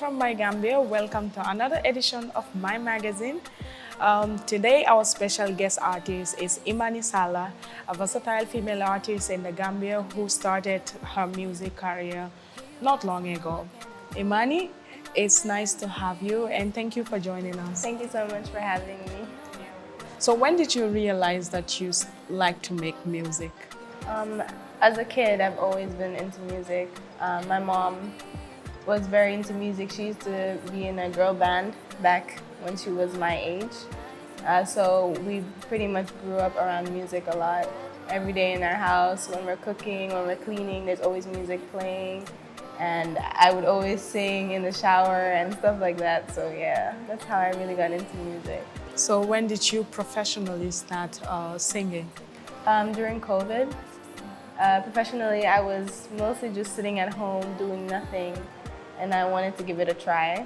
from my Gambia. Welcome to another edition of my magazine. Today, our special guest artist is Imani Sallah, a versatile female artist in the Gambia who started her music career not long ago. Imani, it's nice to have you and thank you for joining us. Thank you so much for having me. So when did you realize that you like to make music? As a kid, I've always been into music. My mom was very into music. She used to be in a girl band back when she was my age. So we pretty much grew up around music a lot. Every day in our house, when we're cooking, when we're cleaning, there's always music playing. And I would always sing in the shower and stuff like that. So yeah, that's how I really got into music. So when did you professionally start singing? During COVID. Professionally, I was mostly just sitting at home doing nothing, and I wanted to give it a try.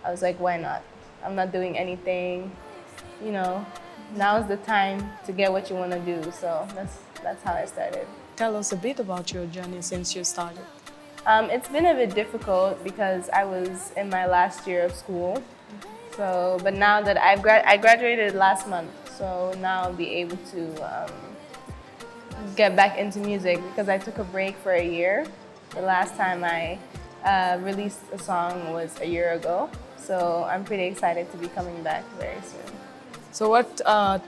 I was like, why not? I'm not doing anything, you know, now's the time to get what you want to do. So that's how I started. Tell us a bit about your journey since you started. It's been a bit difficult because I was in my last year of school. So, but now that I graduated last month, so now I'll be able to get back into music because I took a break for a year. The last time I released a song was a year ago, so I'm pretty excited to be coming back very soon. So what are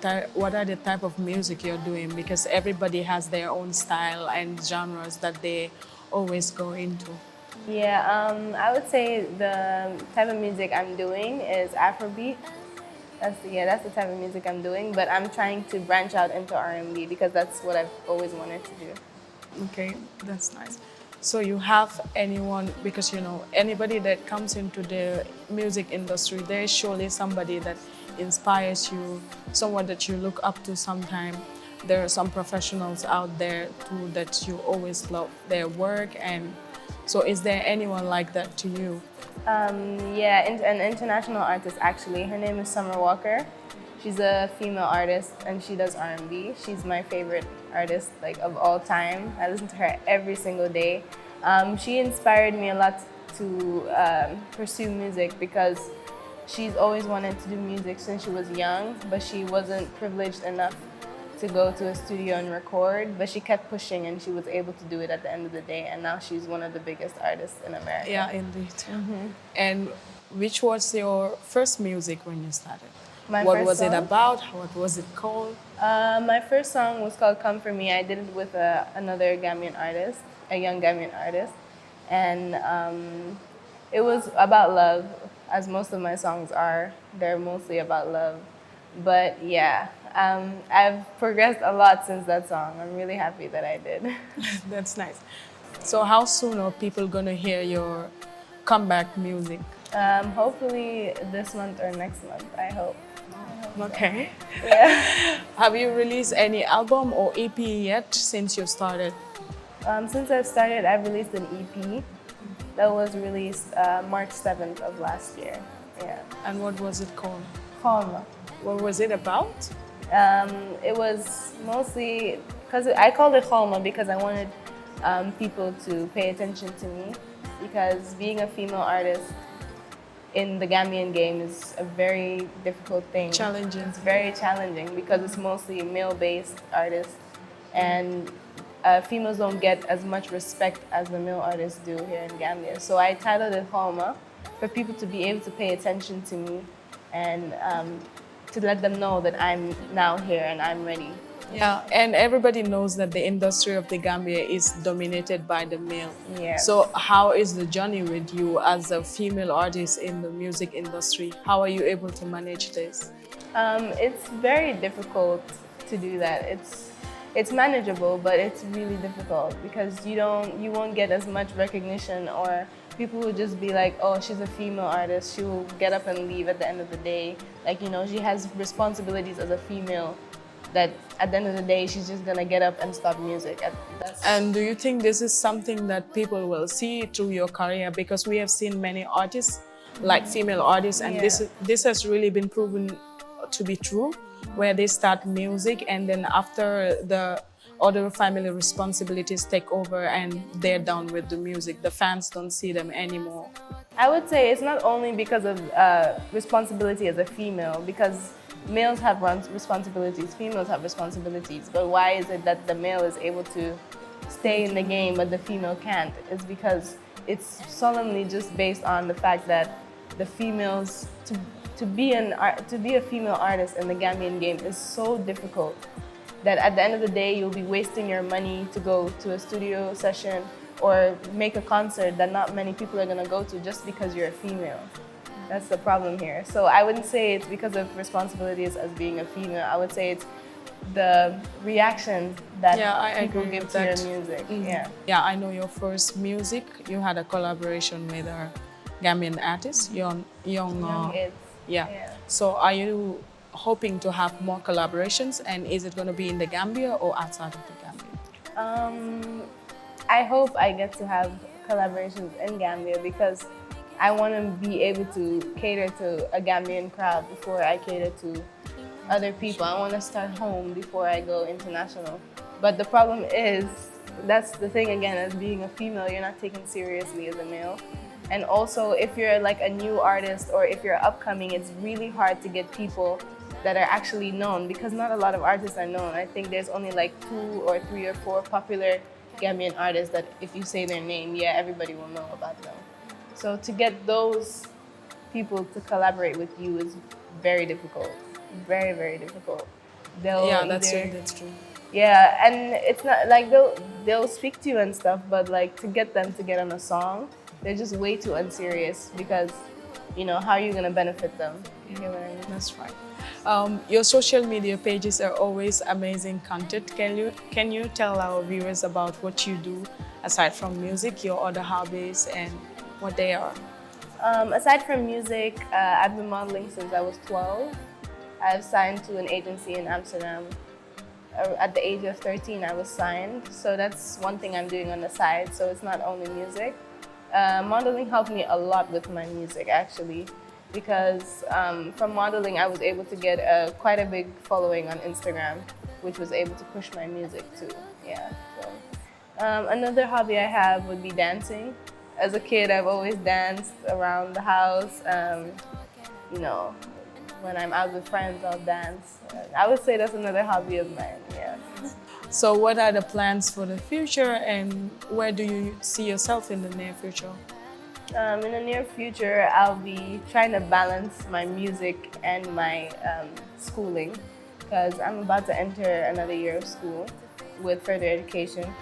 the type of music you're doing? Because everybody has their own style and genres that they always go into. Yeah, I would say the type of music I'm doing is Afrobeat. That's the type of music I'm doing, but I'm trying to branch out into R&B because that's what I've always wanted to do. Okay, that's nice. So you have anyone, because you know, anybody that comes into the music industry, there is surely somebody that inspires you, someone that you look up to sometime. There are some professionals out there too that you always love their work, and so is there anyone like that to you? Yeah, an international artist actually. Her name is Summer Walker. She's a female artist and she does R&B. She's my favorite artist like of all time. I listen to her every single day. She inspired me a lot to pursue music because she's always wanted to do music since she was young, but she wasn't privileged enough to go to a studio and record, but she kept pushing and she was able to do it at the end of the day, and now she's one of the biggest artists in America. Yeah, indeed. And which was your first music when you started? What was it about? What was it called? My first song was called Come For Me. I did it with another Gambian artist, a young Gambian artist, and it was about love, as most of my songs are. They're mostly about love. But yeah, I've progressed a lot since that song. I'm really happy that I did. That's nice. So how soon are people gonna hear your comeback music? Hopefully this month or next month, I hope. Okay. Yeah. Have you released any album or EP yet since you started? Since I've started, I've released an EP that was released March 7th of last year. Yeah. And what was it called? Home. What was it about? It was mostly, because I called it Homa because I wanted people to pay attention to me, because being a female artist in the Gambian game is a very difficult thing. Challenging. It's very challenging because it's mostly male-based artists, and females don't get as much respect as the male artists do here in Gambia. So I titled it Homa for people to be able to pay attention to me and to let them know that I'm now here and I'm ready. Yeah, and everybody knows that the industry of the Gambia is dominated by the male. Yeah. So how is the journey with you as a female artist in the music industry? How are you able to manage this? It's very difficult to do that. It's manageable, but it's really difficult because you won't get as much recognition, or people will just be like, oh, she's a female artist, she will get up and leave at the end of the day. Like, you know, she has responsibilities as a female that at the end of the day, she's just gonna get up and stop music. And do you think this is something that people will see through your career? Because we have seen many artists, like female artists, and this has really been proven to be true, where they start music and then after the other family responsibilities take over and they're done with the music. The fans don't see them anymore. I would say it's not only because of responsibility as a female, because males have responsibilities, females have responsibilities. But why is it that the male is able to stay in the game but the female can't? It's because it's solemnly just based on the fact that the females, to be a female artist in the Gambian game is so difficult that at the end of the day you'll be wasting your money to go to a studio session or make a concert that not many people are going to go to just because you're a female. That's the problem here. So I wouldn't say it's because of responsibilities as being a female. I would say it's the reaction that people give to your music. Yeah, I know your first music, you had a collaboration with a Gambian artist, Youngebs. Yeah. So are you hoping to have more collaborations, and is it going to be in the Gambia or outside of the Gambia? I hope I get to have collaborations in Gambia because I want to be able to cater to a Gambian crowd before I cater to other people. I want to start home before I go international. But the problem is, that's the thing again, as being a female, you're not taken seriously as a male. And also, if you're like a new artist or if you're upcoming, it's really hard to get people that are actually known because not a lot of artists are known. I think there's only like 2 or 3 or 4 popular Gambian artists that if you say their name, everybody will know about them. So to get those people to collaborate with you is very difficult. Very, very difficult. That's true. Yeah, and it's not like they'll speak to you and stuff, but like to get them to get on a song, they're just way too unserious because, how are you gonna benefit them? You know what I mean? That's right. Your social media pages are always amazing content. Can you tell our viewers about what you do aside from music, your other hobbies and what they are? Aside from music, I've been modeling since I was 12. I've signed to an agency in Amsterdam. At the age of 13, I was signed. So that's one thing I'm doing on the side. So it's not only music. Modeling helped me a lot with my music, actually, because from modeling, I was able to get quite a big following on Instagram, which was able to push my music too. Yeah. So, another hobby I have would be dancing. As a kid, I've always danced around the house. When I'm out with friends, I'll dance. I would say that's another hobby of mine, yeah. So what are the plans for the future and where do you see yourself in the near future? In the near future, I'll be trying to balance my music and my schooling because I'm about to enter another year of school with further education.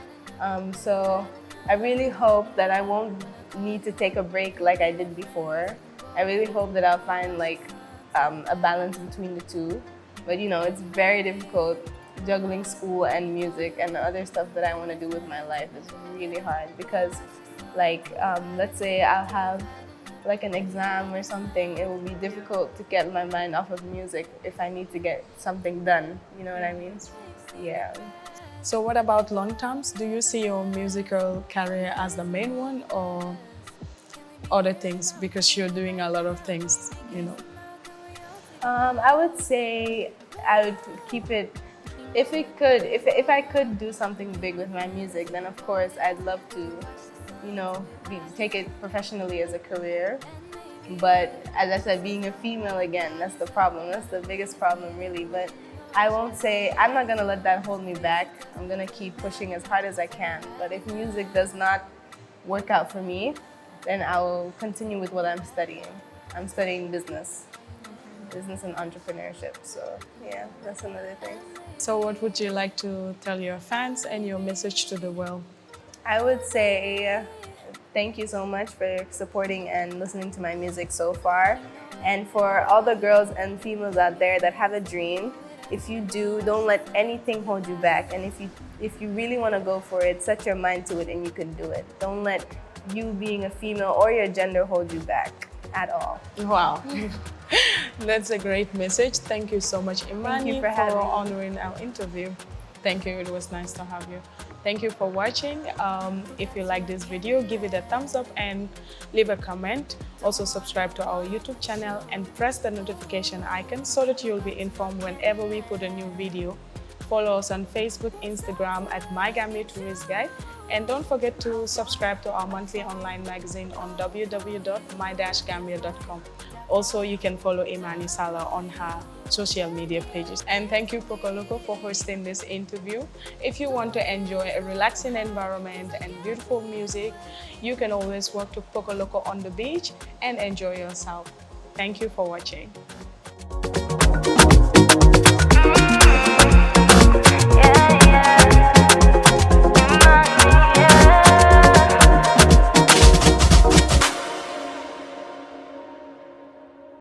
So I really hope that I won't need to take a break like I did before. I really hope that I'll find a balance between the two. But it's very difficult juggling school and music and the other stuff that I want to do with my life is really hard because let's say I'll have an exam or something, it will be difficult to get my mind off of music if I need to get something done, you know what I mean? Yeah. So what about long terms? Do you see your musical career as the main one or other things because you're doing a lot of things, I would say I would keep it. If I could do something big with my music, then of course I'd love to, take it professionally as a career. But as I said, being a female again, that's the problem. That's the biggest problem, really. But I'm not gonna let that hold me back. I'm gonna keep pushing as hard as I can. But if music does not work out for me, then I will continue with what I'm studying. I'm studying business and entrepreneurship. So yeah, that's another thing. So what would you like to tell your fans and your message to the world? I would say thank you so much for supporting and listening to my music so far. And for all the girls and females out there that have a dream, if you do, don't let anything hold you back. And if you really want to go for it, set your mind to it and you can do it. Don't let you being a female or your gender hold you back at all. Wow. That's a great message. Thank you so much, Imani, for honoring our interview. Thank you. It was nice to have you. Thank you for watching. If you like this video, give it a thumbs up and leave a comment. Also subscribe to our YouTube channel and press the notification icon so that you'll be informed whenever we put a new video. Follow us on Facebook, Instagram at My Gambia Tourist Guide. And don't forget to subscribe to our monthly online magazine on www.my-gambia.com. Also, you can follow Imani Sallah on her social media pages. And thank you, Pokoloko, for hosting this interview. If you want to enjoy a relaxing environment and beautiful music, you can always walk to Pokoloko on the beach and enjoy yourself. Thank you for watching.